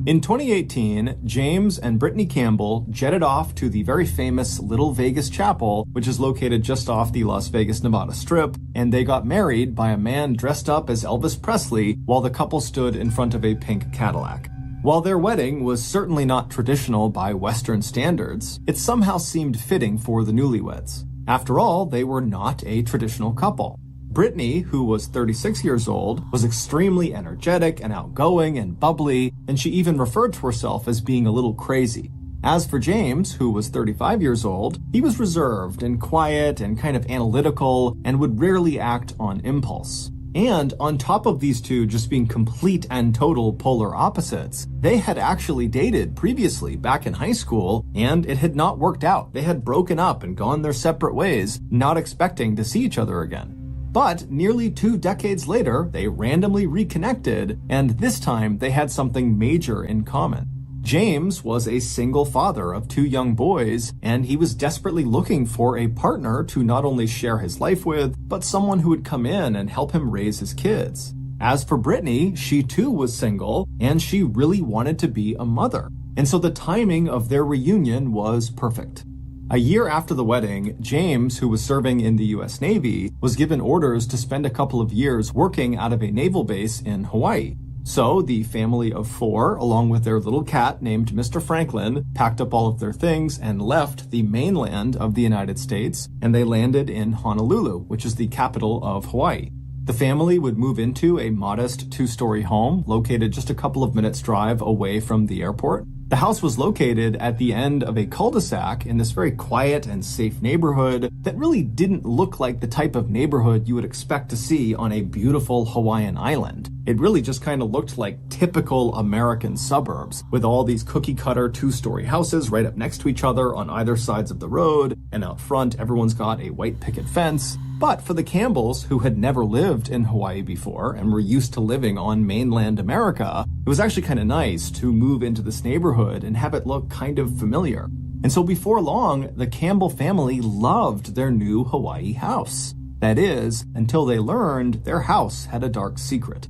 In 2018, James and Brittany Campbell jetted off to the very famous Little Vegas Chapel, which is located just off the Las Vegas, Nevada Strip, and they got married by a man dressed up as Elvis Presley while the couple stood in front of a pink Cadillac. While their wedding was certainly not traditional by Western standards, it somehow seemed fitting for the newlyweds. After all, they were not a traditional couple. Brittany, who was 36 years old, was extremely energetic and outgoing and bubbly, and she even referred to herself as being a little crazy. As for James, who was 35 years old, he was reserved and quiet and kind of analytical and would rarely act on impulse. And on top of these two just being complete and total polar opposites, they had actually dated previously back in high school, and it had not worked out. They had broken up and gone their separate ways, not expecting to see each other again. But nearly 2 decades later, they randomly reconnected, and this time they had something major in common. James was a single father of 2 young boys, and he was desperately looking for a partner to not only share his life with, but someone who would come in and help him raise his kids. As for Brittany, she too was single, and she really wanted to be a mother. And so the timing of their reunion was perfect. A year after the wedding, James, who was serving in the US Navy, was given orders to spend a couple of years working out of a naval base in Hawaii. So the family of 4, along with their little cat named Mr. Franklin, packed up all of their things and left the mainland of the United States, and they landed in Honolulu, which is the capital of Hawaii. The family would move into a modest 2-story home located just a couple of minutes' drive away from the airport. The house was located at the end of a cul-de-sac in this very quiet and safe neighborhood that really didn't look like the type of neighborhood you would expect to see on a beautiful Hawaiian island. It really just kind of looked like typical American suburbs, with all these cookie-cutter 2-story houses right up next to each other on either sides of the road, and out front everyone's got a white picket fence. But for the Campbells, who had never lived in Hawaii before and were used to living on mainland America, it was actually kind of nice to move into this neighborhood and have it look kind of familiar. And so before long, the Campbell family loved their new Hawaii house. That is, until they learned their house had a dark secret.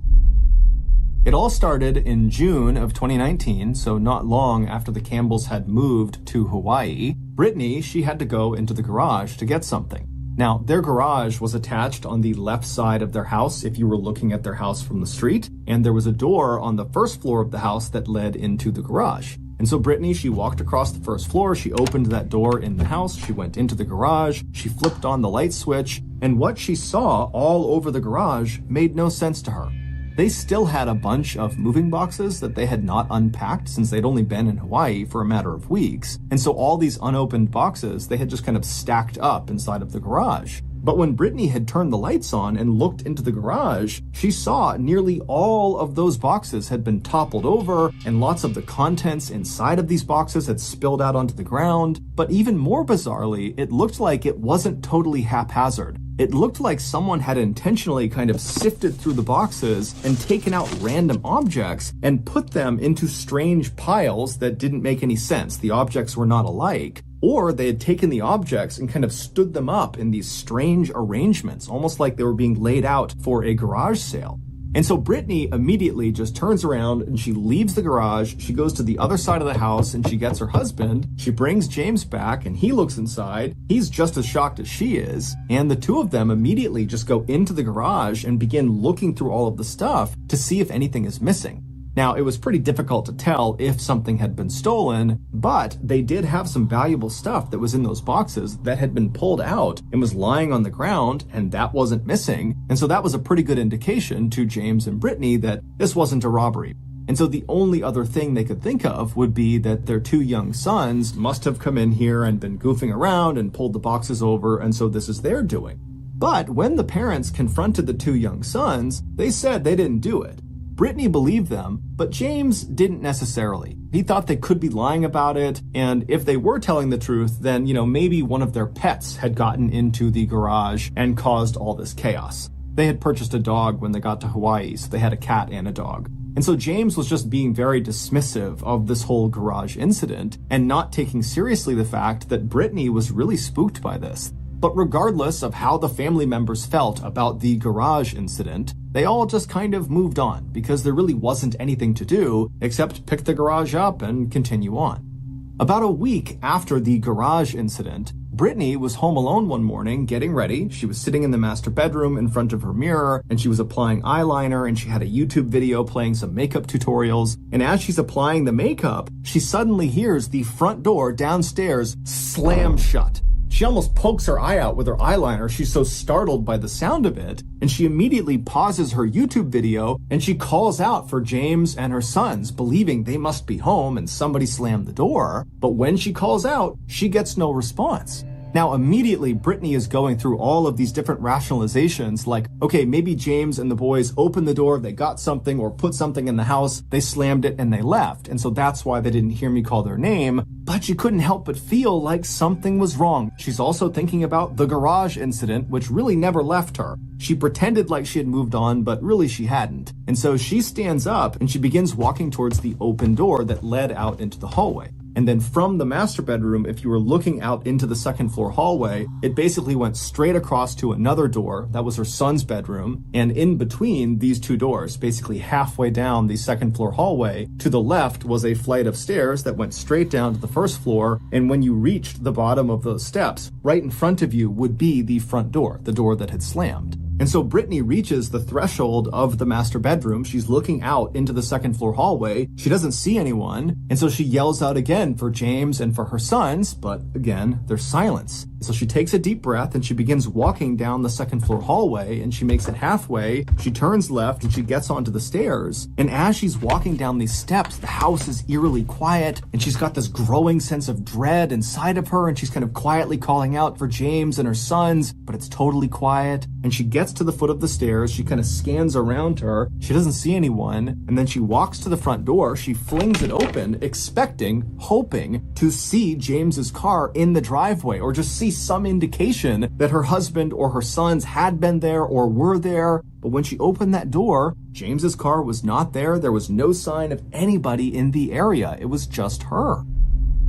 It all started in June of 2019, so not long after the Campbells had moved to Hawaii. Brittany, she had to go into the garage to get something. Now, their garage was attached on the left side of their house if you were looking at their house from the street, and there was a door on the first floor of the house that led into the garage. And so Brittany, she walked across the first floor, she opened that door in the house, she went into the garage, she flipped on the light switch, and what she saw all over the garage made no sense to her. They still had a bunch of moving boxes that they had not unpacked since they'd only been in Hawaii for a matter of weeks. And so all these unopened boxes, they had just kind of stacked up inside of the garage. But when Brittany had turned the lights on and looked into the garage, she saw nearly all of those boxes had been toppled over, and lots of the contents inside of these boxes had spilled out onto the ground. But even more bizarrely, it looked like it wasn't totally haphazard. It looked like someone had intentionally kind of sifted through the boxes and taken out random objects and put them into strange piles that didn't make any sense. The objects were not alike. Or they had taken the objects and kind of stood them up in these strange arrangements, almost like they were being laid out for a garage sale. And so Brittany immediately just turns around and she leaves the garage, she goes to the other side of the house and she gets her husband, she brings James back and he looks inside, he's just as shocked as she is, and the two of them immediately just go into the garage and begin looking through all of the stuff to see if anything is missing. Now, it was pretty difficult to tell if something had been stolen, but they did have some valuable stuff that was in those boxes that had been pulled out and was lying on the ground, and that wasn't missing. And so that was a pretty good indication to James and Brittany that this wasn't a robbery. And so the only other thing they could think of would be that their 2 young sons must have come in here and been goofing around and pulled the boxes over, and so this is their doing. But when the parents confronted the 2 young sons, they said they didn't do it. Brittany believed them, but James didn't necessarily. He thought they could be lying about it, and if they were telling the truth, then, maybe one of their pets had gotten into the garage and caused all this chaos. They had purchased a dog when they got to Hawaii, so they had a cat and a dog. And so James was just being very dismissive of this whole garage incident and not taking seriously the fact that Brittany was really spooked by this. But regardless of how the family members felt about the garage incident, they all just kind of moved on because there really wasn't anything to do except pick the garage up and continue on. About a week after the garage incident, Brittany was home alone one morning getting ready. She was sitting in the master bedroom in front of her mirror and she was applying eyeliner and she had a YouTube video playing some makeup tutorials. And as she's applying the makeup, she suddenly hears the front door downstairs slam shut. She almost pokes her eye out with her eyeliner. She's so startled by the sound of it. And she immediately pauses her YouTube video and she calls out for James and her sons, believing they must be home and somebody slammed the door. But when she calls out, she gets no response. Now, immediately, Brittany is going through all of these different rationalizations like, okay, maybe James and the boys opened the door, they got something or put something in the house, they slammed it and they left. And so that's why they didn't hear me call their name. But she couldn't help but feel like something was wrong. She's also thinking about the garage incident, which really never left her. She pretended like she had moved on, but really she hadn't. And so she stands up and she begins walking towards the open door that led out into the hallway. And then from the master bedroom, if you were looking out into the second floor hallway, it basically went straight across to another door. That was her son's bedroom. And in between these two doors, basically halfway down the second floor hallway, to the left was a flight of stairs that went straight down to the first floor. And when you reached the bottom of those steps, right in front of you would be the front door, the door that had slammed. And so Brittany reaches the threshold of the master bedroom. She's looking out into the second floor hallway. She doesn't see anyone. And so she yells out again for James and for her sons, but again, there's silence. So she takes a deep breath and she begins walking down the second floor hallway and she makes it halfway. She turns left and she gets onto the stairs. And as she's walking down these steps, the house is eerily quiet and she's got this growing sense of dread inside of her and she's kind of quietly calling out for James and her sons, but it's totally quiet. And she gets to the foot of the stairs. She kind of scans around her. She doesn't see anyone. And then she walks to the front door. She flings it open, expecting, hoping to see James's car in the driveway or just see some indication that her husband or her sons had been there or were there. But when she opened that door, James's car was not there. There was no sign of anybody in the area. It was just her.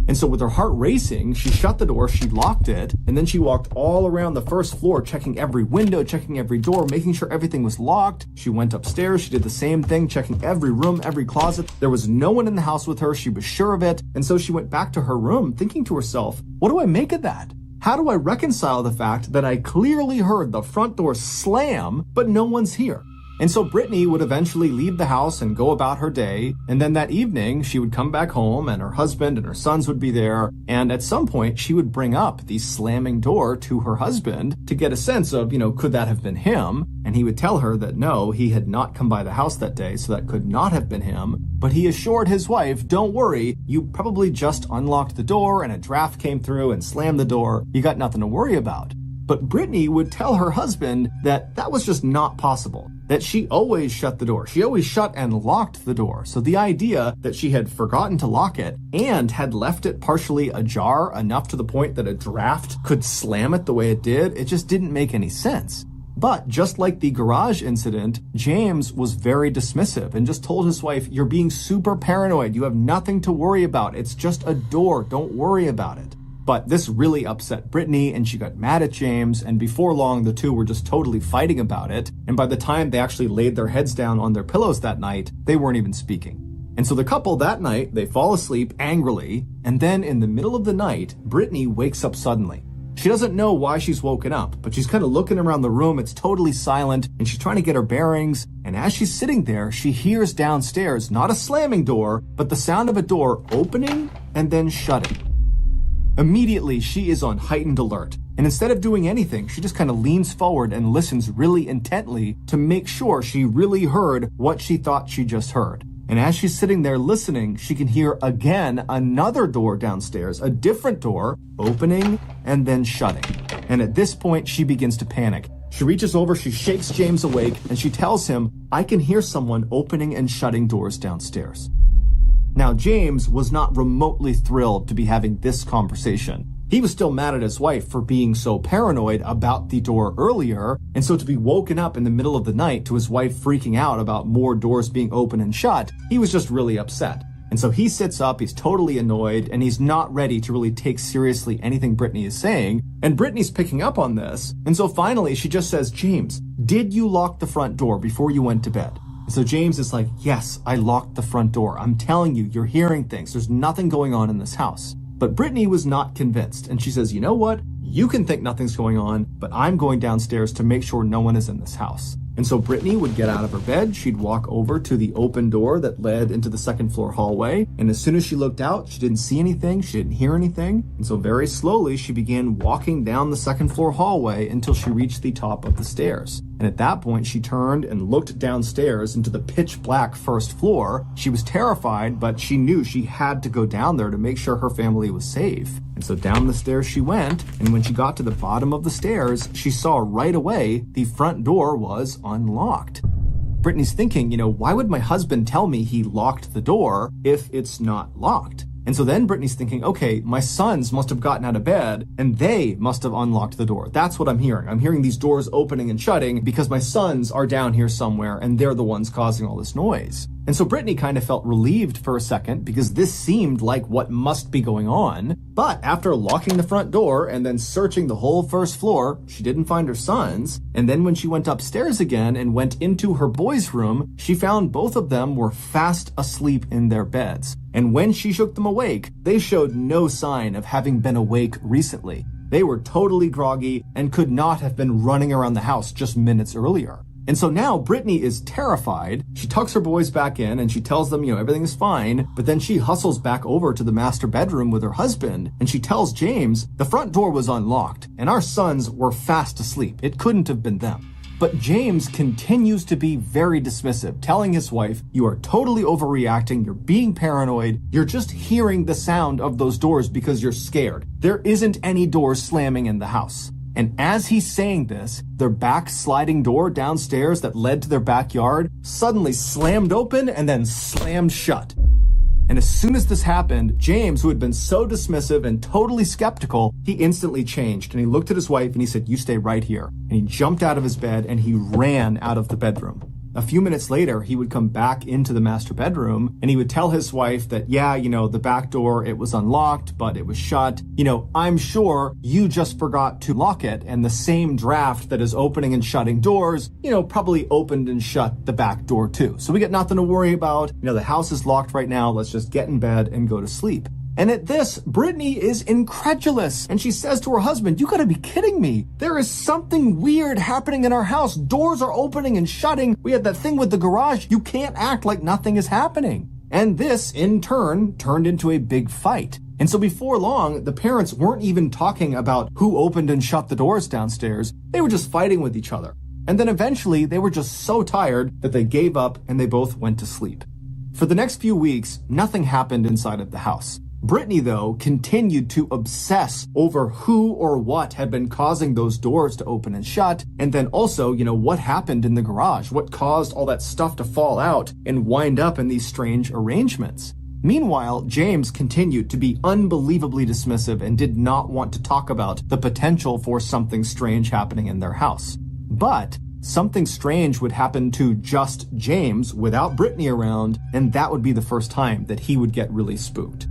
And so with her heart racing, she shut the door, she locked it, and then she walked all around the first floor, checking every window, checking every door, making sure everything was locked. She went upstairs, she did the same thing, checking every room, every closet. There was no one in the house with her, she was sure of it. And so she went back to her room, thinking to herself, what do I make of that? How do I reconcile the fact that I clearly heard the front door slam, but no one's here? And so Brittany would eventually leave the house and go about her day. And then that evening, she would come back home and her husband and her sons would be there. And at some point, she would bring up the slamming door to her husband to get a sense of, could that have been him? And he would tell her that no, he had not come by the house that day, so that could not have been him. But he assured his wife, don't worry, you probably just unlocked the door and a draft came through and slammed the door. You got nothing to worry about. But Brittany would tell her husband that that was just not possible, that she always shut the door. She always shut and locked the door. So the idea that she had forgotten to lock it and had left it partially ajar enough to the point that a draft could slam it the way it did, it just didn't make any sense. But just like the garage incident, James was very dismissive and just told his wife, you're being super paranoid. You have nothing to worry about. It's just a door. Don't worry about it. But this really upset Brittany and she got mad at James, and before long the two were just totally fighting about it, and by the time they actually laid their heads down on their pillows that night, they weren't even speaking. And so the couple that night, they fall asleep angrily, and then in the middle of the night, Brittany wakes up suddenly. She doesn't know why she's woken up, but she's kind of looking around the room, it's totally silent, and she's trying to get her bearings, and as she's sitting there, she hears downstairs, not a slamming door, but the sound of a door opening and then shutting. Immediately, she is on heightened alert. And instead of doing anything, she just kind of leans forward and listens really intently to make sure she really heard what she thought she just heard. And as she's sitting there listening, she can hear again another door downstairs, a different door, opening and then shutting. And at this point, she begins to panic. She reaches over, she shakes James awake, and she tells him, I can hear someone opening and shutting doors downstairs. Now, James was not remotely thrilled to be having this conversation. He was still mad at his wife for being so paranoid about the door earlier, and so to be woken up in the middle of the night to his wife freaking out about more doors being open and shut, he was just really upset. And so he sits up, he's totally annoyed, and he's not ready to really take seriously anything Brittany is saying. And Brittany's picking up on this. And so finally she just says, James, did you lock the front door before you went to bed? And so James is like, yes, I locked the front door. I'm telling you, you're hearing things. There's nothing going on in this house. But Brittany was not convinced. And she says, you know what? You can think nothing's going on, but I'm going downstairs to make sure no one is in this house. And so Brittany would get out of her bed, she'd walk over to the open door that led into the second floor hallway, and as soon as she looked out, she didn't see anything, she didn't hear anything, and so very slowly she began walking down the second floor hallway until she reached the top of the stairs. And at that point, she turned and looked downstairs into the pitch black first floor. She was terrified, but she knew she had to go down there to make sure her family was safe. And so down the stairs she went, and when she got to the bottom of the stairs, she saw right away the front door was unlocked. Brittany's thinking, why would my husband tell me he locked the door if it's not locked? And so then Brittany's thinking, okay, my sons must have gotten out of bed and they must have unlocked the door. That's what I'm hearing. I'm hearing these doors opening and shutting because my sons are down here somewhere and they're the ones causing all this noise. And so Brittany kind of felt relieved for a second because this seemed like what must be going on. But after locking the front door and then searching the whole first floor, she didn't find her sons. And then when she went upstairs again and went into her boys' room, she found both of them were fast asleep in their beds. And when she shook them awake, they showed no sign of having been awake recently. They were totally groggy and could not have been running around the house just minutes earlier. And so now Brittany is terrified. She tucks her boys back in and she tells them, everything is fine. But then she hustles back over to the master bedroom with her husband and she tells James the front door was unlocked and our sons were fast asleep. It couldn't have been them. But James continues to be very dismissive, telling his wife, you are totally overreacting, you're being paranoid, you're just hearing the sound of those doors because you're scared. There isn't any doors slamming in the house. And as he's saying this, their back sliding door downstairs that led to their backyard suddenly slammed open and then slammed shut. And as soon as this happened, James, who had been so dismissive and totally skeptical, he instantly changed. And he looked at his wife and he said, you stay right here. And he jumped out of his bed and he ran out of the bedroom. A few minutes later, he would come back into the master bedroom and he would tell his wife that, the back door, it was unlocked, but it was shut. I'm sure you just forgot to lock it. And the same draft that is opening and shutting doors, probably opened and shut the back door too. So we got nothing to worry about. The house is locked right now. Let's just get in bed and go to sleep. And at this, Brittany is incredulous. And she says to her husband, you gotta be kidding me. There is something weird happening in our house. Doors are opening and shutting. We had that thing with the garage. You can't act like nothing is happening. And this, in turn, turned into a big fight. And so before long, the parents weren't even talking about who opened and shut the doors downstairs. They were just fighting with each other. And then eventually, they were just so tired that they gave up and they both went to sleep. For the next few weeks, nothing happened inside of the house. Brittany, though, continued to obsess over who or what had been causing those doors to open and shut, and then also, what happened in the garage, what caused all that stuff to fall out and wind up in these strange arrangements. Meanwhile, James continued to be unbelievably dismissive and did not want to talk about the potential for something strange happening in their house. But something strange would happen to just James without Brittany around, and that would be the first time that he would get really spooked.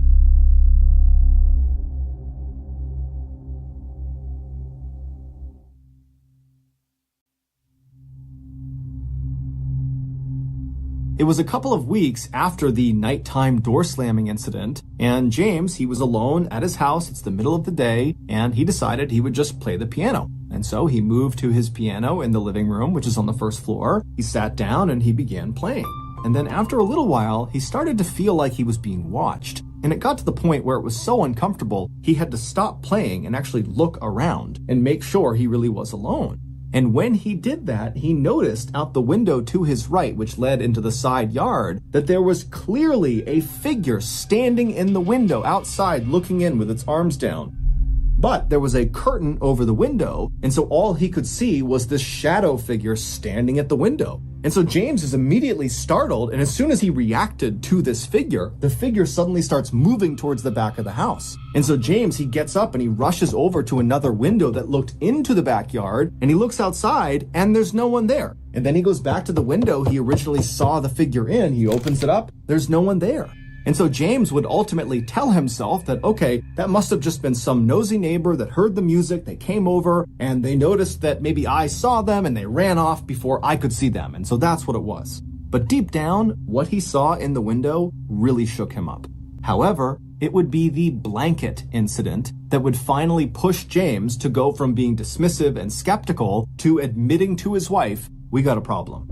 It was a couple of weeks after the nighttime door slamming incident, and James, he was alone at his house. It's the middle of the day, and he decided he would just play the piano. And so he moved to his piano in the living room, which is on the first floor. He sat down and he began playing. And then after a little while, he started to feel like he was being watched. And it got to the point where it was so uncomfortable, he had to stop playing and actually look around and make sure he really was alone. And when he did that, he noticed out the window to his right, which led into the side yard, that there was clearly a figure standing in the window outside looking in with its arms down. But there was a curtain over the window, and so all he could see was this shadow figure standing at the window. And so James is immediately startled, and as soon as he reacted to this figure, the figure suddenly starts moving towards the back of the house. And so James, he gets up and he rushes over to another window that looked into the backyard, and he looks outside, and there's no one there. And then he goes back to the window he originally saw the figure in, he opens it up, there's no one there. And so James would ultimately tell himself that, okay, that must have just been some nosy neighbor that heard the music, they came over, and they noticed that maybe I saw them and they ran off before I could see them. And so that's what it was. But deep down, what he saw in the window really shook him up. However, it would be the blanket incident that would finally push James to go from being dismissive and skeptical to admitting to his wife, we got a problem.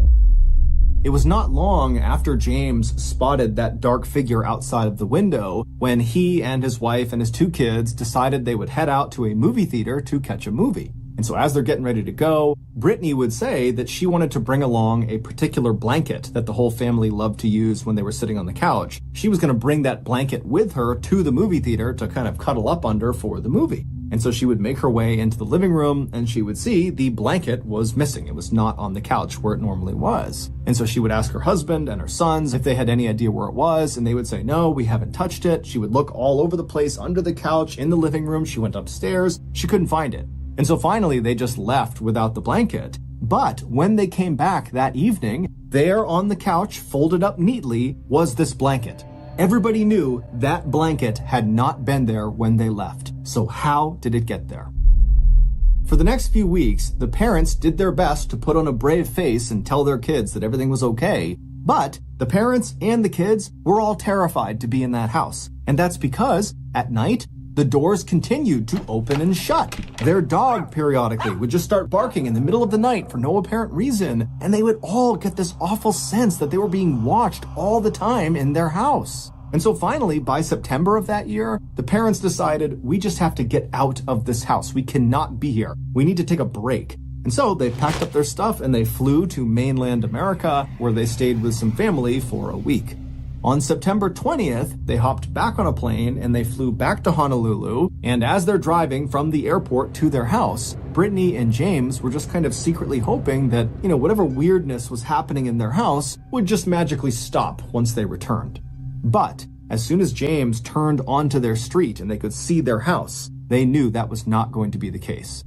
It was not long after James spotted that dark figure outside of the window when he and his wife and his 2 kids decided they would head out to a movie theater to catch a movie. And so as they're getting ready to go, Brittany would say that she wanted to bring along a particular blanket that the whole family loved to use when they were sitting on the couch. She was going to bring that blanket with her to the movie theater to kind of cuddle up under for the movie. And so she would make her way into the living room and she would see the blanket was missing. It was not on the couch where it normally was. And so she would ask her husband and her sons if they had any idea where it was, and they would say, no, we haven't touched it. She would look all over the place, under the couch, in the living room. She went upstairs. She couldn't find it. And so finally they just left without the blanket. But when they came back that evening, there on the couch, folded up neatly, was this blanket. Everybody knew that blanket had not been there when they left. So how did it get there? For the next few weeks, the parents did their best to put on a brave face and tell their kids that everything was okay. But the parents and the kids were all terrified to be in that house. And that's because at night, the doors continued to open and shut. Their dog periodically would just start barking in the middle of the night for no apparent reason, and they would all get this awful sense that they were being watched all the time in their house. And so finally, by September of that year, the parents decided, we just have to get out of this house. We cannot be here. We need to take a break. And so they packed up their stuff and they flew to mainland America, where they stayed with some family for a week. On September 20th, they hopped back on a plane and they flew back to Honolulu. And as they're driving from the airport to their house, Brittany and James were just kind of secretly hoping that, whatever weirdness was happening in their house would just magically stop once they returned. But as soon as James turned onto their street and they could see their house, they knew that was not going to be the case.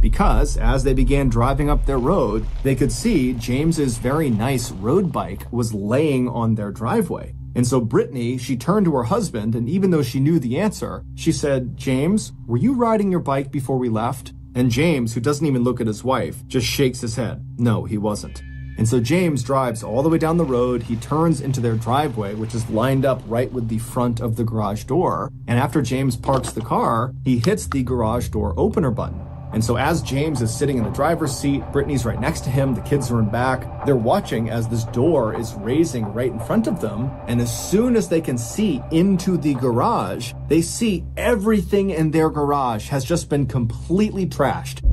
Because as they began driving up their road, they could see James's very nice road bike was laying on their driveway. And so Brittany, she turned to her husband, and even though she knew the answer, she said, James, were you riding your bike before we left? And James, who doesn't even look at his wife, just shakes his head. No, he wasn't. And so James drives all the way down the road. He turns into their driveway, which is lined up right with the front of the garage door. And after James parks the car, he hits the garage door opener button. And so as James is sitting in the driver's seat, Brittany's right next to him, the kids are in back, they're watching as this door is raising right in front of them. And as soon as they can see into the garage, they see everything in their garage has just been completely trashed.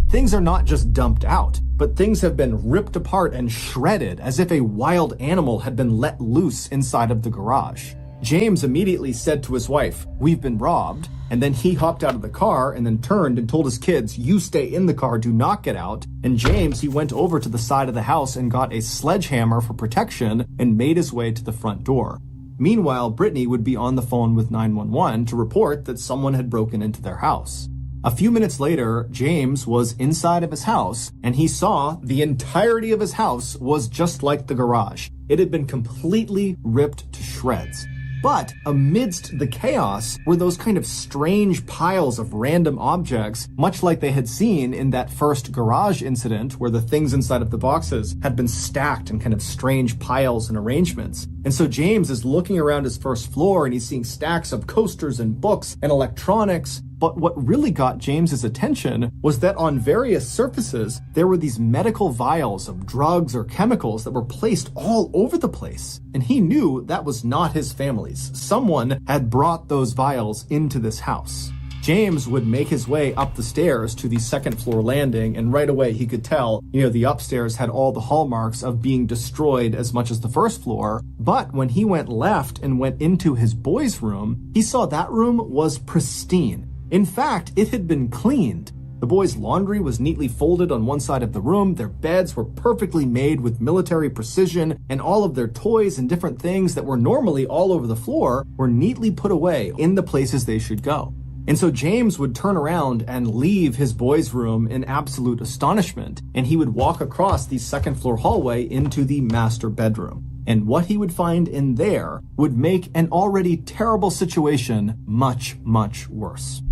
Things are not just dumped out, but things have been ripped apart and shredded as if a wild animal had been let loose inside of the garage. James immediately said to his wife, we've been robbed. And then he hopped out of the car and then turned and told his kids, you stay in the car, do not get out. And James, he went over to the side of the house and got a sledgehammer for protection and made his way to the front door. Meanwhile, Brittany would be on the phone with 911 to report that someone had broken into their house. A few minutes later, James was inside of his house and he saw the entirety of his house was just like the garage. It had been completely ripped to shreds. But amidst the chaos were those kind of strange piles of random objects, much like they had seen in that first garage incident where the things inside of the boxes had been stacked in kind of strange piles and arrangements. And so James is looking around his first floor and he's seeing stacks of coasters and books and electronics. But what really got James's attention was that on various surfaces, there were these medical vials of drugs or chemicals that were placed all over the place. And he knew that was not his family's. Someone had brought those vials into this house. James would make his way up the stairs to the second floor landing, and right away he could tell, the upstairs had all the hallmarks of being destroyed as much as the first floor. But when he went left and went into his boys' room, he saw that room was pristine. In fact, it had been cleaned. The boys' laundry was neatly folded on one side of the room, their beds were perfectly made with military precision, and all of their toys and different things that were normally all over the floor were neatly put away in the places they should go. And so James would turn around and leave his boys' room in absolute astonishment, and he would walk across the second floor hallway into the master bedroom. And what he would find in there would make an already terrible situation much, much worse.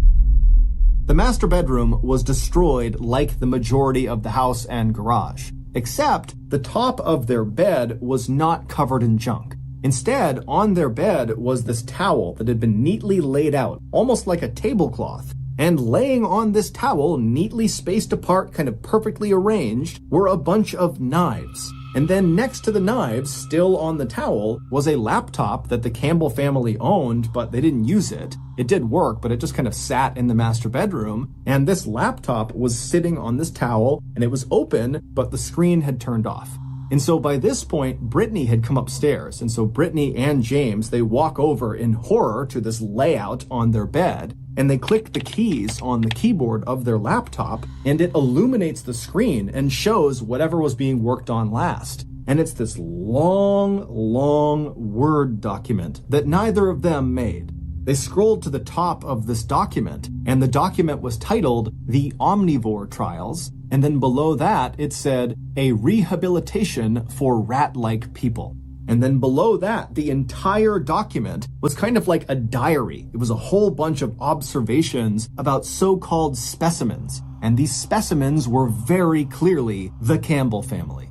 The master bedroom was destroyed like the majority of the house and garage, except the top of their bed was not covered in junk. Instead, on their bed was this towel that had been neatly laid out, almost like a tablecloth. And laying on this towel, neatly spaced apart, kind of perfectly arranged, were a bunch of knives. And then next to the knives, still on the towel, was a laptop that the Campbell family owned, but they didn't use it. It did work, but it just kind of sat in the master bedroom. And this laptop was sitting on this towel, and it was open, but the screen had turned off. And so by this point, Brittany had come upstairs. And so Brittany and James, they walk over in horror to this layout on their bed, and they click the keys on the keyboard of their laptop, and it illuminates the screen and shows whatever was being worked on last. And it's this long, long Word document that neither of them made. They scrolled to the top of this document, and the document was titled The Omnivore Trials, and then below that it said, A Rehabilitation for Rat-like People. And then below that, the entire document was kind of like a diary. It was a whole bunch of observations about so-called specimens. And these specimens were very clearly the Campbell family.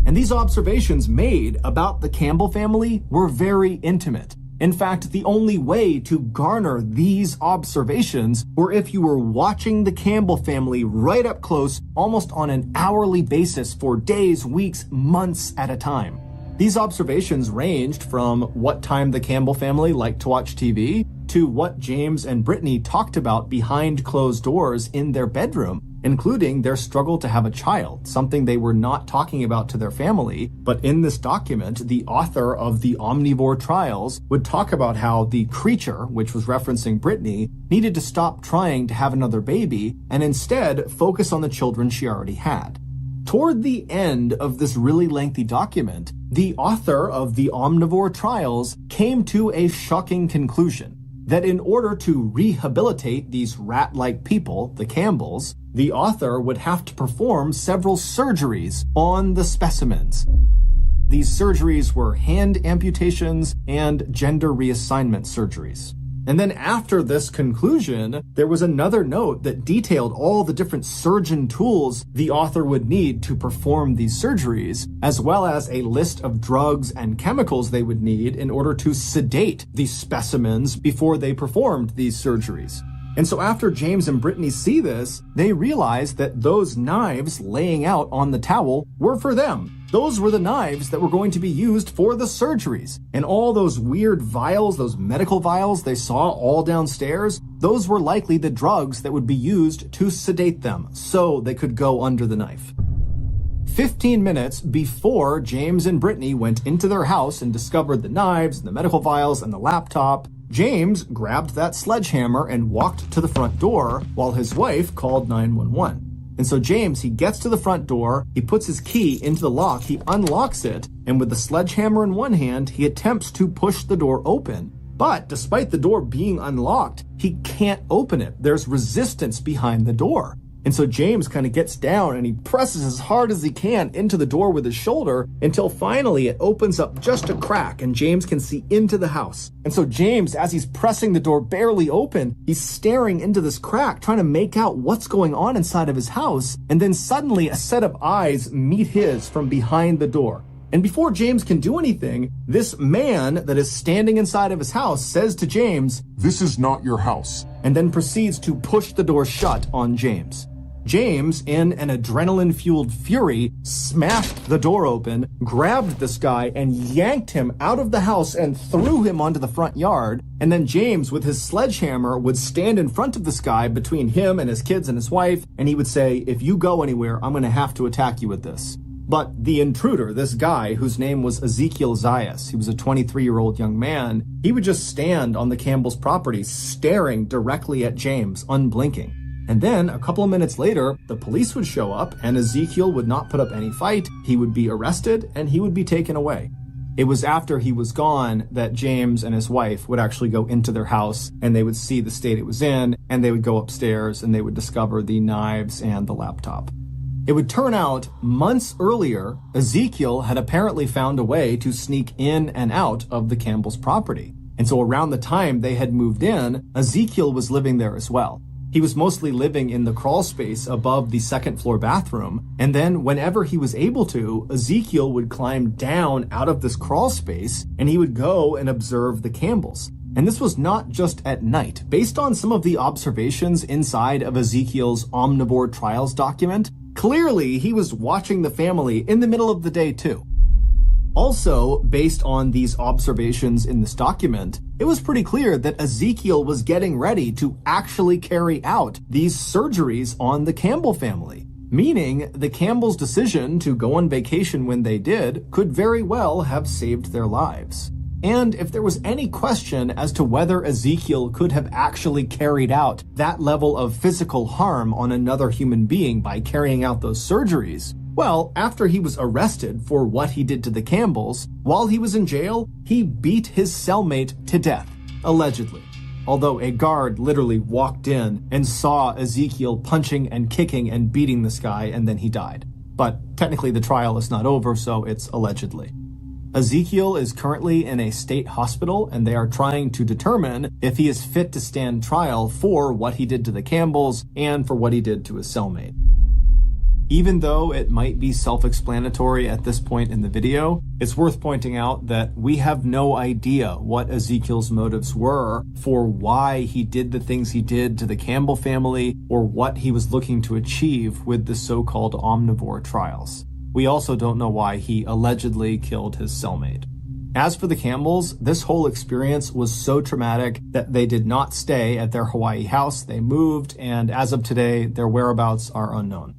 And these observations made about the Campbell family were very intimate. In fact, the only way to garner these observations were if you were watching the Campbell family right up close, almost on an hourly basis for days, weeks, months at a time. These observations ranged from what time the Campbell family liked to watch TV to what James and Brittany talked about behind closed doors in their bedroom, including their struggle to have a child, something they were not talking about to their family. But in this document, the author of the Omnivore Trials would talk about how the creature, which was referencing Brittany, needed to stop trying to have another baby and instead focus on the children she already had. Toward the end of this really lengthy document, the author of the Omnivore Trials came to a shocking conclusion that in order to rehabilitate these rat-like people, the Campbells, the author would have to perform several surgeries on the specimens. These surgeries were hand amputations and gender reassignment surgeries. And then after this conclusion, there was another note that detailed all the different surgeon tools the author would need to perform these surgeries, as well as a list of drugs and chemicals they would need in order to sedate these specimens before they performed these surgeries. And so after James and Brittany see this, they realize that those knives laying out on the towel were for them. Those were the knives that were going to be used for the surgeries. And all those weird vials, those medical vials they saw all downstairs, those were likely the drugs that would be used to sedate them so they could go under the knife. 15 minutes before James and Brittany went into their house and discovered the knives, and the medical vials, and the laptop, James grabbed that sledgehammer and walked to the front door while his wife called 911. And so James, he gets to the front door, he puts his key into the lock, he unlocks it, and with the sledgehammer in one hand, he attempts to push the door open. But despite the door being unlocked, he can't open it. There's resistance behind the door. And so James kind of gets down and he presses as hard as he can into the door with his shoulder until finally it opens up just a crack and James can see into the house. And so James, as he's pressing the door barely open, he's staring into this crack, trying to make out what's going on inside of his house. And then suddenly a set of eyes meet his from behind the door. And before James can do anything, this man that is standing inside of his house says to James, "This is not your house," and then proceeds to push the door shut on James. James, in an adrenaline-fueled fury, smashed the door open, grabbed this guy, and yanked him out of the house and threw him onto the front yard. And then James, with his sledgehammer, would stand in front of this guy between him and his kids and his wife, and he would say, "If you go anywhere, I'm going to have to attack you with this." But the intruder, this guy, whose name was Ezekiel Zayas, he was a 23-year-old young man, he would just stand on the Campbell's property, staring directly at James, unblinking. And then, a couple of minutes later, the police would show up, and Ezekiel would not put up any fight, he would be arrested, and he would be taken away. It was after he was gone that James and his wife would actually go into their house, and they would see the state it was in, and they would go upstairs, and they would discover the knives and the laptop. It would turn out, months earlier, Ezekiel had apparently found a way to sneak in and out of the Campbell's property. And so around the time they had moved in, Ezekiel was living there as well. He was mostly living in the crawl space above the second floor bathroom, and then whenever he was able to, Ezekiel would climb down out of this crawl space and he would go and observe the Campbells. And this was not just at night. Based on some of the observations inside of Ezekiel's Omnivore Trials document, clearly he was watching the family in the middle of the day too. Also, based on these observations in this document, it was pretty clear that Ezekiel was getting ready to actually carry out these surgeries on the Campbell family, meaning the Campbells' decision to go on vacation when they did could very well have saved their lives. And if there was any question as to whether Ezekiel could have actually carried out that level of physical harm on another human being by carrying out those surgeries, well, after he was arrested for what he did to the Campbells, while he was in jail, he beat his cellmate to death, allegedly. Although a guard literally walked in and saw Ezekiel punching and kicking and beating this guy, and then he died. But technically the trial is not over, so it's allegedly. Ezekiel is currently in a state hospital, and they are trying to determine if he is fit to stand trial for what he did to the Campbells and for what he did to his cellmate. Even though it might be self-explanatory at this point in the video, it's worth pointing out that we have no idea what Ezekiel's motives were for why he did the things he did to the Campbell family or what he was looking to achieve with the so-called Omnivore Trials. We also don't know why he allegedly killed his cellmate. As for the Campbells, this whole experience was so traumatic that they did not stay at their Hawaii house. They moved, and as of today, their whereabouts are unknown.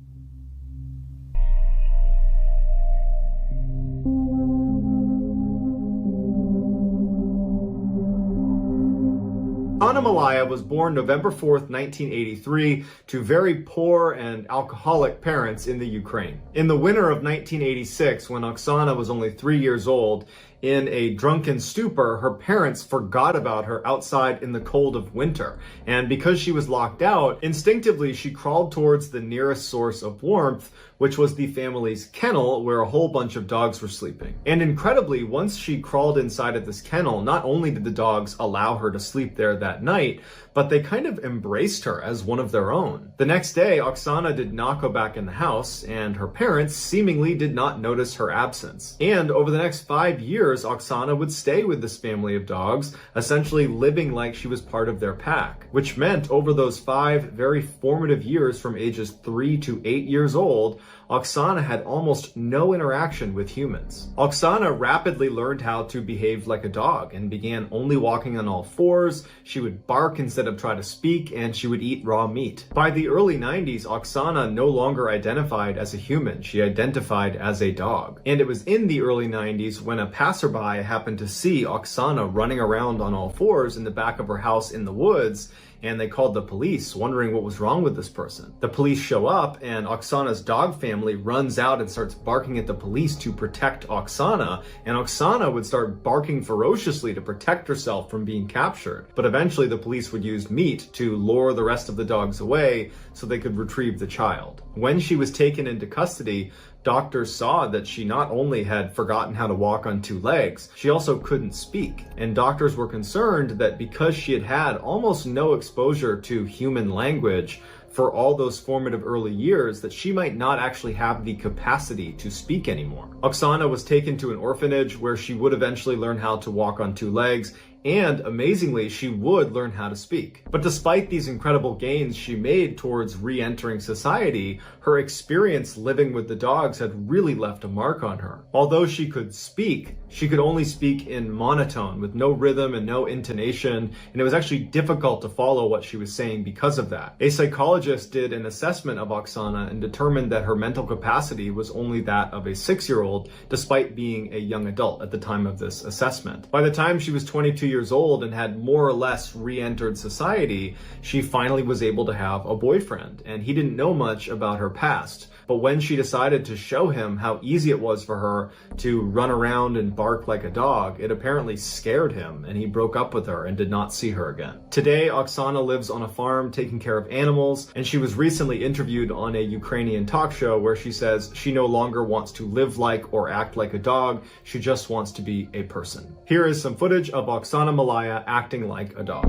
Oksana Malaya was born November 4th, 1983, to very poor and alcoholic parents in the Ukraine. In the winter of 1986, when Oksana was only 3 years old, in a drunken stupor, her parents forgot about her outside in the cold of winter. And because she was locked out, instinctively she crawled towards the nearest source of warmth, which was the family's kennel where a whole bunch of dogs were sleeping. And incredibly, once she crawled inside of this kennel, not only did the dogs allow her to sleep there that night, but they kind of embraced her as one of their own. The next day, Oksana did not go back in the house, and her parents seemingly did not notice her absence. And over the next 5 years, Oksana would stay with this family of dogs, essentially living like she was part of their pack, which meant over those 5 very formative years from ages 3 to 8 years old, Oksana had almost no interaction with humans. Oksana rapidly learned how to behave like a dog and began only walking on all fours. She would bark instead of try to speak, and she would eat raw meat. By the early 90s, Oksana no longer identified as a human. She identified as a dog. And it was in the early 90s when a passerby happened to see Oksana running around on all fours in the back of her house in the woods, and they called the police, wondering what was wrong with this person. The police show up, and Oksana's dog family runs out and starts barking at the police to protect Oksana, and Oksana would start barking ferociously to protect herself from being captured. But eventually the police would use meat to lure the rest of the dogs away so they could retrieve the child. When she was taken into custody, doctors saw that she not only had forgotten how to walk on 2 legs, she also couldn't speak. And doctors were concerned that because she had had almost no exposure to human language for all those formative early years, that she might not actually have the capacity to speak anymore. Oksana was taken to an orphanage where she would eventually learn how to walk on 2 legs, and amazingly, she would learn how to speak. But despite these incredible gains she made towards re-entering society, her experience living with the dogs had really left a mark on her. Although she could speak, she could only speak in monotone with no rhythm and no intonation, and it was actually difficult to follow what she was saying because of that. A psychologist did an assessment of Oksana and determined that her mental capacity was only that of a 6-year-old, despite being a young adult at the time of this assessment. By the time she was 22 years old and had more or less re-entered society, she finally was able to have a boyfriend, and he didn't know much about her past. But when she decided to show him how easy it was for her to run around and bark like a dog, it apparently scared him, and he broke up with her and did not see her again. Today, Oksana lives on a farm taking care of animals, and she was recently interviewed on a Ukrainian talk show where she says she no longer wants to live like or act like a dog, she just wants to be a person. Here is some footage of Oksana Malaya acting like a dog.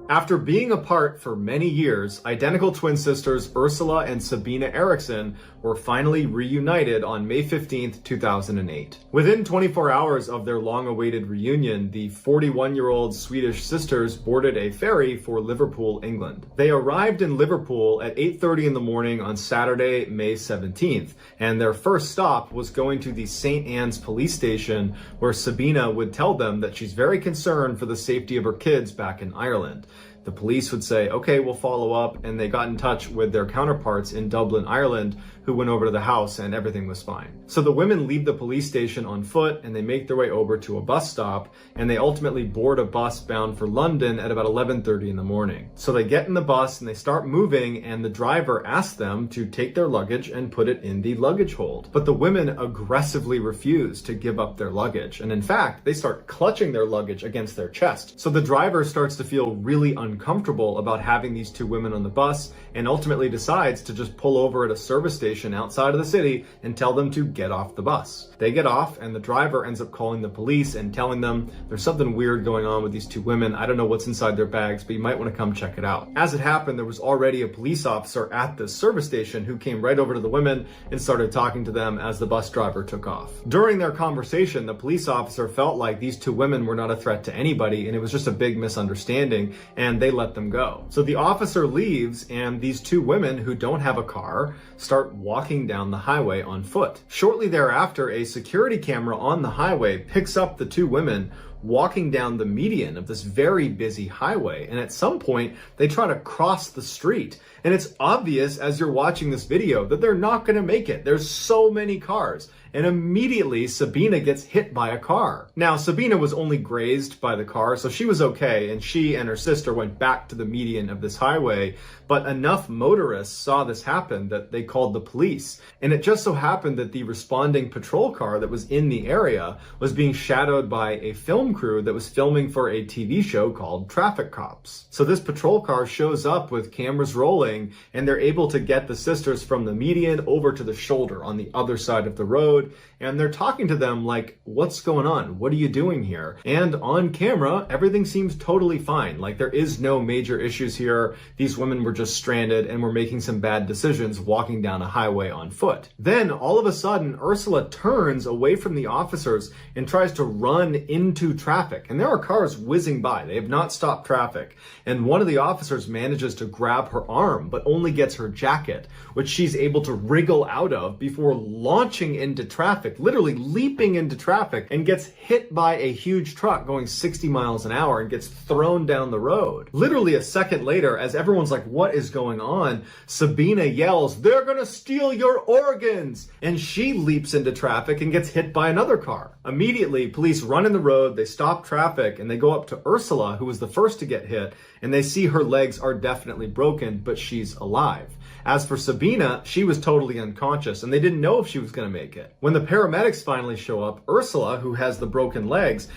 After being apart for many years, identical twin sisters Ursula and Sabina Eriksson were finally reunited on May 15th, 2008. Within 24 hours of their long-awaited reunion, the 41-year-old Swedish sisters boarded a ferry for Liverpool, England. They arrived in Liverpool at 8:30 in the morning on Saturday, May 17th, and their first stop was going to the St. Anne's police station, where Sabina would tell them that she's very concerned for the safety of her kids back in Ireland. The police would say, okay, we'll follow up, and they got in touch with their counterparts in Dublin, Ireland, who went over to the house and everything was fine. So the women leave the police station on foot and they make their way over to a bus stop, and they ultimately board a bus bound for London at about 11:30 in the morning. So they get in the bus and they start moving, and the driver asks them to take their luggage and put it in the luggage hold. But the women aggressively refuse to give up their luggage, and in fact, they start clutching their luggage against their chest. So the driver starts to feel really uncomfortable about having these two women on the bus, and ultimately decides to just pull over at a service station outside of the city and tell them to get off the bus. They get off, and the driver ends up calling the police and telling them there's something weird going on with these two women. I don't know what's inside their bags, but you might want to come check it out. As it happened, there was already a police officer at the service station who came right over to the women and started talking to them as the bus driver took off. During their conversation, the police officer felt like these two women were not a threat to anybody, and it was just a big misunderstanding, and they let them go. So the officer leaves, and these two women who don't have a car start walking down the highway on foot. Shortly thereafter, a security camera on the highway picks up the two women walking down the median of this very busy highway, and at some point they try to cross the street, and it's obvious as you're watching this video that they're not going to make it. There's so many cars, and immediately Sabina gets hit by a car. Now, Sabina was only grazed by the car, so she was okay, and she and her sister went back to the median of this highway, but enough motorists saw this happen that they called the police, and it just so happened that the responding patrol car that was in the area was being shadowed by a film crew that was filming for a TV show called Traffic Cops. So this patrol car shows up with cameras rolling, and they're able to get the sisters from the median over to the shoulder on the other side of the road, and they're talking to them like, what's going on? What are you doing here? And on camera, everything seems totally fine. Like, there is no major issues here. These women were just stranded and were making some bad decisions walking down a highway on foot. Then all of a sudden, Ursula turns away from the officers and tries to run into traffic. And there are cars whizzing by. They have not stopped traffic. And one of the officers manages to grab her arm, but only gets her jacket, which she's able to wriggle out of before launching into traffic, literally leaping into traffic, and gets hit by a huge truck going 60 miles an hour and gets thrown down the road. Literally a second later, as everyone's like, what is going on? Sabina yells, they're gonna steal your organs! And she leaps into traffic and gets hit by another car. Immediately, police run in the road, they stop traffic, and they go up to Ursula, who was the first to get hit, and they see her legs are definitely broken, but she's alive. As for Sabina, she was totally unconscious, and they didn't know if she was going to make it. When the paramedics finally show up, Ursula, who has the broken legs,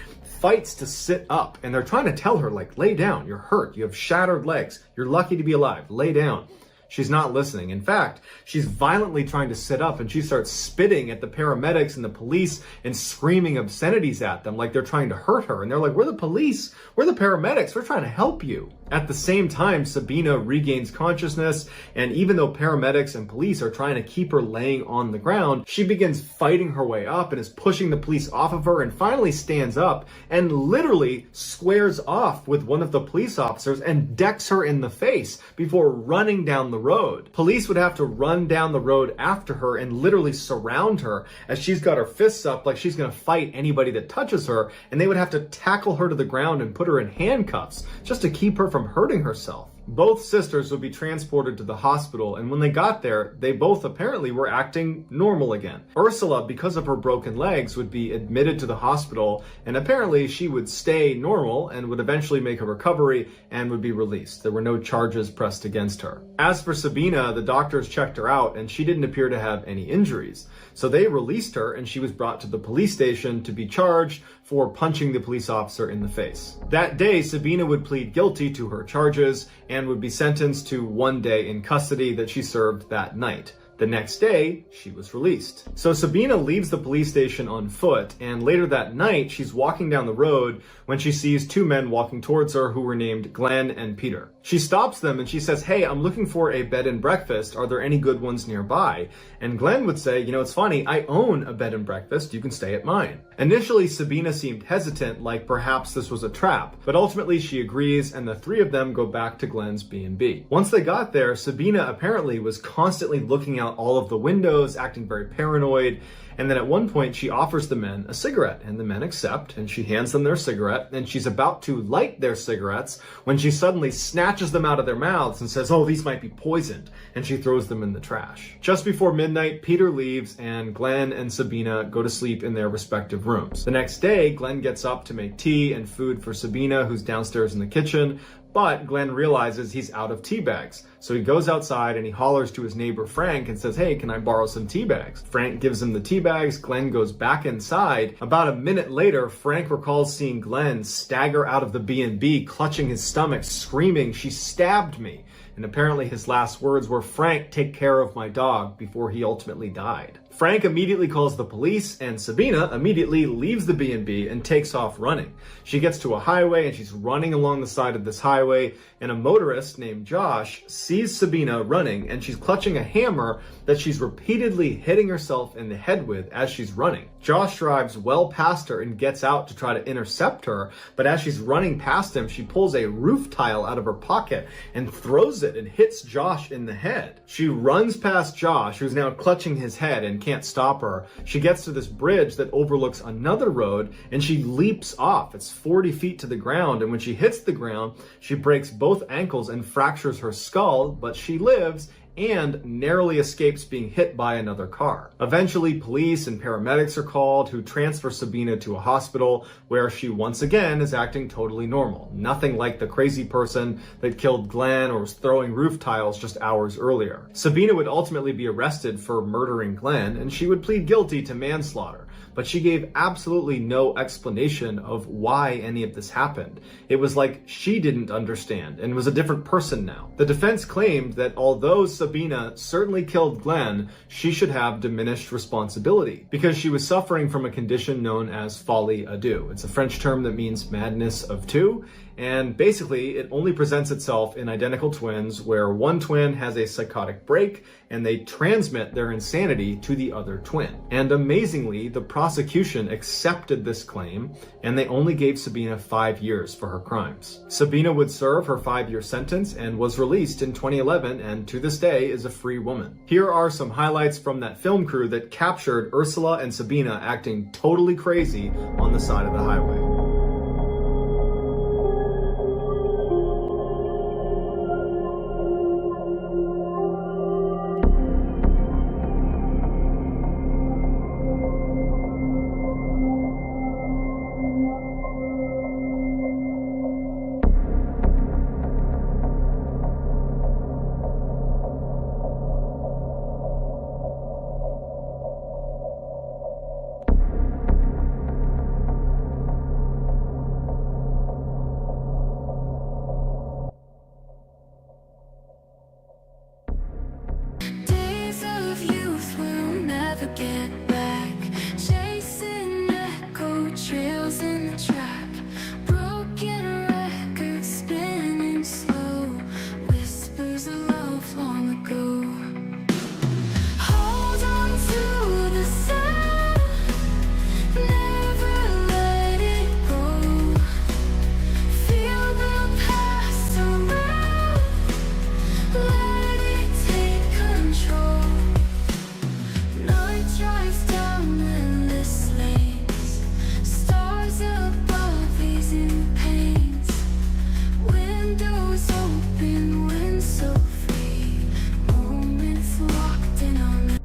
fights to sit up, and they're trying to tell her, like, lay down, you're hurt, you have shattered legs, you're lucky to be alive, lay down. She's not listening. In fact, she's violently trying to sit up, and she starts spitting at the paramedics and the police and screaming obscenities at them like they're trying to hurt her. And they're like, we're the police, we're the paramedics, we're trying to help you. At the same time, Sabina regains consciousness, and even though paramedics and police are trying to keep her laying on the ground, she begins fighting her way up and is pushing the police off of her, and finally stands up and literally squares off with one of the police officers and decks her in the face before running down the road. Police would have to run down the road after her and literally surround her as she's got her fists up like she's going to fight anybody that touches her, and they would have to tackle her to the ground and put her in handcuffs just to keep her from hurting herself. Both sisters would be transported to the hospital, and when they got there, they both apparently were acting normal again. Ursula, because of her broken legs, would be admitted to the hospital, and apparently she would stay normal and would eventually make a recovery and would be released. There were no charges pressed against her. As for Sabina, the doctors checked her out, and she didn't appear to have any injuries. So they released her, and she was brought to the police station to be charged for punching the police officer in the face. That day, Sabina would plead guilty to her charges and would be sentenced to 1 day in custody that she served that night. The next day, she was released. So Sabina leaves the police station on foot, and later that night, she's walking down the road when she sees two men walking towards her who were named Glenn and Peter. She stops them and she says, "Hey, I'm looking for a bed and breakfast. Are there any good ones nearby?" And Glenn would say, "You know, it's funny, I own a bed and breakfast. You can stay at mine." Initially, Sabina seemed hesitant, like perhaps this was a trap, but ultimately she agrees, and the three of them go back to Glenn's B&B. Once they got there, Sabina apparently was constantly looking out all of the windows, acting very paranoid, and then at one point she offers the men a cigarette, and the men accept, and she hands them their cigarette, and she's about to light their cigarettes when she suddenly snatches them out of their mouths and says, "Oh, these might be poisoned," and she throws them in the trash. Just before midnight, Peter leaves, and Glenn and Sabina go to sleep in their respective rooms. The next day, Glenn gets up to make tea and food for Sabina, who's downstairs in the kitchen, but Glenn realizes he's out of tea bags. So he goes outside and he hollers to his neighbor Frank and says, "Hey, can I borrow some tea bags?" Frank gives him the tea bags. Glenn goes back inside. About a minute later, Frank recalls seeing Glenn stagger out of the B&B, clutching his stomach, screaming, "She stabbed me." And apparently his last words were, "Frank, take care of my dog," before he ultimately died. Frank immediately calls the police, and Sabina immediately leaves the B&B and takes off running. She gets to a highway and she's running along the side of this highway, and a motorist named Josh sees Sabina running, and she's clutching a hammer that she's repeatedly hitting herself in the head with as she's running. Josh drives well past her and gets out to try to intercept her, but as she's running past him, she pulls a roof tile out of her pocket and throws it and hits Josh in the head. She runs past Josh, who's now clutching his head and can't stop her. She gets to this bridge that overlooks another road, and she leaps off. It's 40 feet to the ground, and when she hits the ground, she breaks both ankles and fractures her skull, but she lives and narrowly escapes being hit by another car. Eventually, police and paramedics are called, who transfer Sabina to a hospital where she once again is acting totally normal. Nothing like the crazy person that killed Glenn or was throwing roof tiles just hours earlier. Sabina would ultimately be arrested for murdering Glenn, and she would plead guilty to manslaughter. But she gave absolutely no explanation of why any of this happened. It was like she didn't understand and was a different person now. The defense claimed that although Sabina certainly killed Glenn, she should have diminished responsibility because she was suffering from a condition known as folie à deux. It's a French term that means madness of two, and basically it only presents itself in identical twins where one twin has a psychotic break and they transmit their insanity to the other twin. And amazingly, the prosecution accepted this claim, and they only gave Sabina 5 years for her crimes. Sabina would serve her 5-year sentence and was released in 2011, and to this day is a free woman. Here are some highlights from that film crew that captured Ursula and Sabina acting totally crazy on the side of the highway.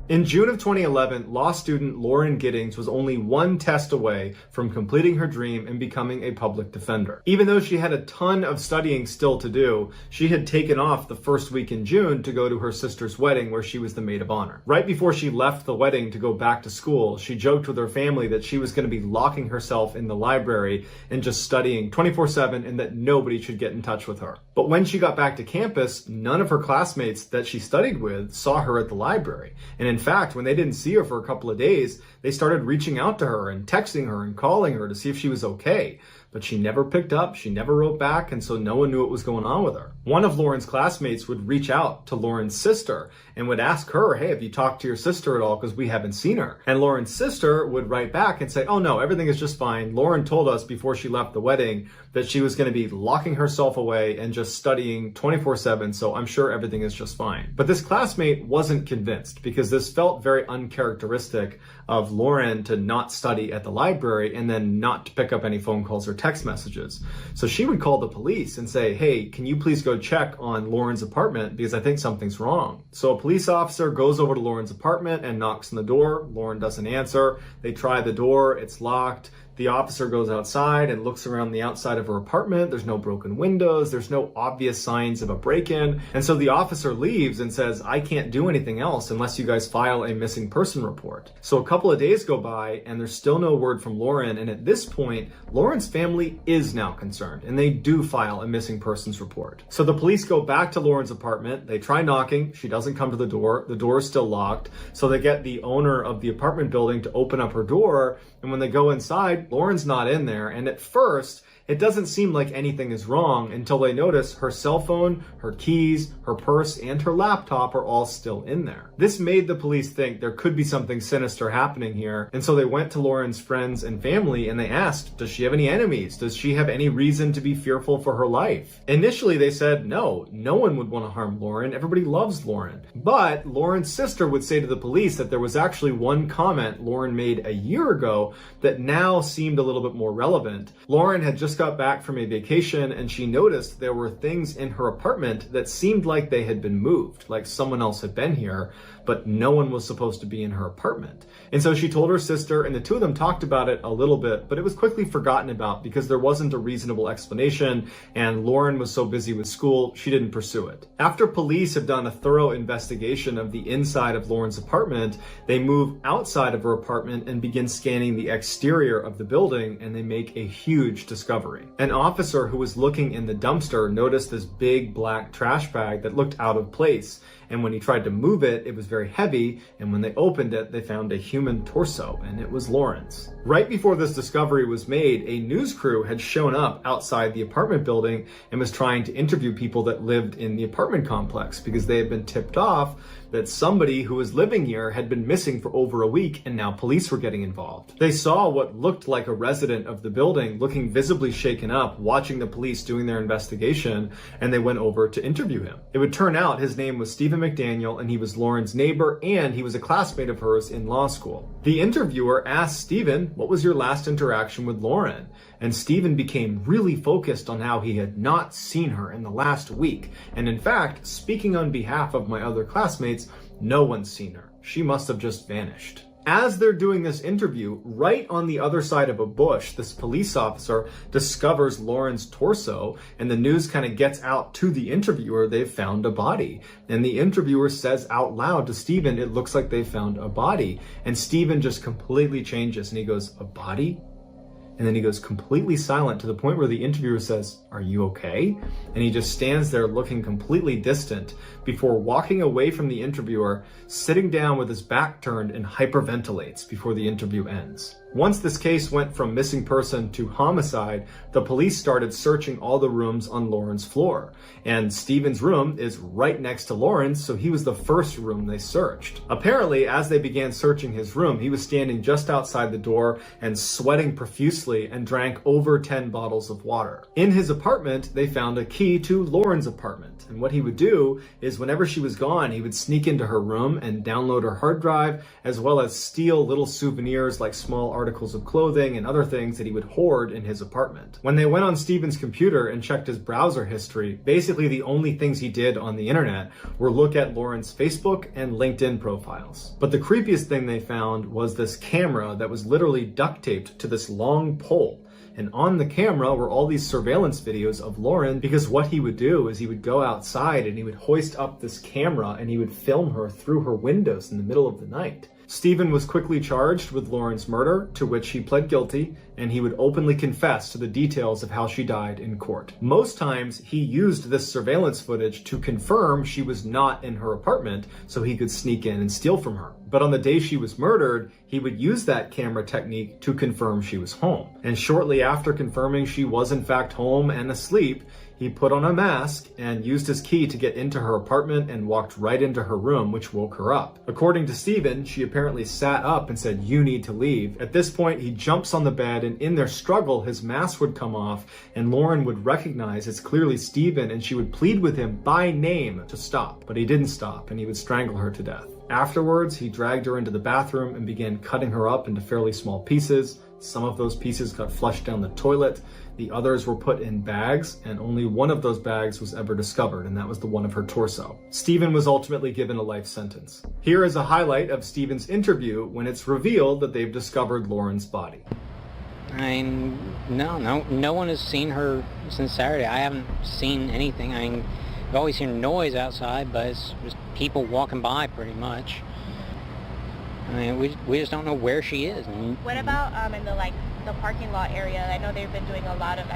In June of 2011, law student Lauren Giddings was only one test away from completing her dream and becoming a public defender. Even though she had a ton of studying still to do, she had taken off the first week in June to go to her sister's wedding where she was the maid of honor. Right before she left the wedding to go back to school, she joked with her family that she was going to be locking herself in the library and just studying 24/7 and that nobody should get in touch with her. But when she got back to campus, none of her classmates that she studied with saw her at the library. And in fact, when they didn't see her for a couple of days, they started reaching out to her and texting her and calling her to see if she was okay. But she never picked up, she never wrote back, and so no one knew what was going on with her. One of Lauren's classmates would reach out to Lauren's sister and would ask her, hey, have you talked to your sister at all? Because we haven't seen her. And Lauren's sister would write back and say, oh no, everything is just fine. Lauren told us before she left the wedding that she was going to be locking herself away and just studying 24/7, so I'm sure everything is just fine. But this classmate wasn't convinced because this felt very uncharacteristic of Lauren to not study at the library and then not to pick up any phone calls or text messages. So she would call the police and say, hey, can you please go check on Lauren's apartment because I think something's wrong. So a police officer goes over to Lauren's apartment and knocks on the door. Lauren doesn't answer. They try the door, it's locked. The officer goes outside and looks around the outside of her apartment. There's no broken windows. There's no obvious signs of a break-in. And so the officer leaves and says, I can't do anything else unless you guys file a missing person report. So a couple of days go by and there's still no word from Lauren. And at this point, Lauren's family is now concerned and they do file a missing persons report. So the police go back to Lauren's apartment. They try knocking. She doesn't come to the door. The door is still locked. So they get the owner of the apartment building to open up her door. And when they go inside, Lauren's not in there. And at first, it doesn't seem like anything is wrong until they notice her cell phone, her keys, her purse, and her laptop are all still in there. This made the police think there could be something sinister happening here. And so they went to Lauren's friends and family and they asked, does she have any enemies? Does she have any reason to be fearful for her life? Initially, they said, no one would want to harm Lauren. Everybody loves Lauren. But Lauren's sister would say to the police that there was actually one comment Lauren made a year ago that now seemed a little bit more relevant. Lauren had just got back from a vacation and she noticed there were things in her apartment that seemed like they had been moved, like someone else had been here, but no one was supposed to be in her apartment. And so she told her sister and the two of them talked about it a little bit, but it was quickly forgotten about because there wasn't a reasonable explanation and Lauren was so busy with school, she didn't pursue it. After police have done a thorough investigation of the inside of Lauren's apartment, they move outside of her apartment and begin scanning the exterior of the building and they make a huge discovery. An officer who was looking in the dumpster noticed this big black trash bag that looked out of place. And when he tried to move it, it was very heavy. And when they opened it, they found a human torso and it was Lauren's. Right before this discovery was made, a news crew had shown up outside the apartment building and was trying to interview people that lived in the apartment complex because they had been tipped off that somebody who was living here had been missing for over a week and now police were getting involved. They saw what looked like a resident of the building looking visibly shaken up, watching the police doing their investigation, and they went over to interview him. It would turn out his name was Stephen McDaniel and he was Lauren's neighbor and he was a classmate of hers in law school. The interviewer asked Stephen, what was your last interaction with Lauren? And Stephen became really focused on how he had not seen her in the last week. And in fact, speaking on behalf of my other classmates, no one's seen her. She must have just vanished. As they're doing this interview, right on the other side of a bush, this police officer discovers Lauren's torso and the news kind of gets out to the interviewer, they've found a body. And the interviewer says out loud to Stephen, it looks like they found a body. And Stephen just completely changes and he goes, a body? And then he goes completely silent to the point where the interviewer says, are you okay? And he just stands there looking completely distant before walking away from the interviewer, sitting down with his back turned and hyperventilates before the interview ends. Once this case went from missing person to homicide, the police started searching all the rooms on Lauren's floor. And Stephen's room is right next to Lauren's, so he was the first room they searched. Apparently, as they began searching his room, he was standing just outside the door and sweating profusely and drank over 10 bottles of water. In his apartment, they found a key to Lauren's apartment. And what he would do is whenever she was gone, he would sneak into her room and download her hard drive, as well as steal little souvenirs like small art articles of clothing and other things that he would hoard in his apartment. When they went on Stephen's computer and checked his browser history, basically the only things he did on the internet were look at Lauren's Facebook and LinkedIn profiles. But the creepiest thing they found was this camera that was literally duct taped to this long pole. And on the camera were all these surveillance videos of Lauren, because what he would do is he would go outside and he would hoist up this camera and he would film her through her windows in the middle of the night. Stephen was quickly charged with Lauren's murder, to which he pled guilty, and he would openly confess to the details of how she died in court. Most times, he used this surveillance footage to confirm she was not in her apartment so he could sneak in and steal from her. But on the day she was murdered, he would use that camera technique to confirm she was home. And shortly after confirming she was in fact home and asleep, he put on a mask and used his key to get into her apartment and walked right into her room, which woke her up. According to Stephen, she apparently sat up and said, "You need to leave." At this point, he jumps on the bed, and in their struggle, his mask would come off, and Lauren would recognize it's clearly Stephen, and she would plead with him by name to stop. But he didn't stop, and he would strangle her to death. Afterwards, he dragged her into the bathroom and began cutting her up into fairly small pieces. Some of those pieces got flushed down the toilet. The others were put in bags, and only one of those bags was ever discovered, and that was the one of her torso. Stephen was ultimately given a life sentence. Here is a highlight of Stephen's interview when it's revealed that they've discovered Lauren's body. No one has seen her since Saturday. I haven't seen anything. I've always heard noise outside, but it's just people walking by pretty much. We just don't know where she is. What about in the parking lot area? I know they've been doing a lot of